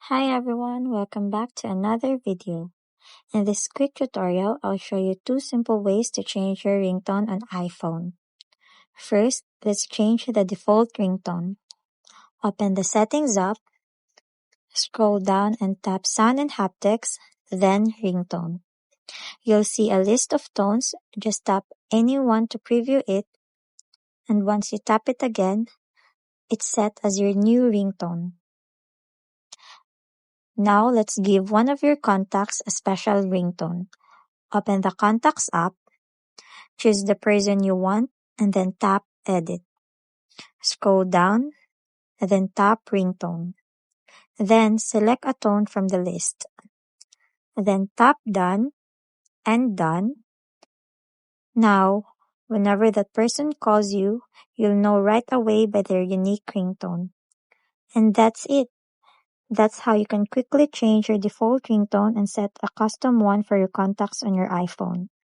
Hi everyone, welcome back to another video. In this quick tutorial, I'll show you two simple ways to change your ringtone on iPhone. First, let's change the default ringtone. Open the settings app, scroll down and tap sound and haptics, then ringtone. You'll see a list of tones, just tap any one to preview it, and once you tap it again, it's set as your new ringtone. Now let's give one of your contacts a special ringtone. Open the Contacts app, choose the person you want, and then tap Edit. Scroll down, and then tap Ringtone. Then select a tone from the list. Then tap Done and Done. Now, whenever that person calls you, you'll know right away by their unique ringtone. And that's it. That's how you can quickly change your default ringtone and set a custom one for your contacts on your iPhone.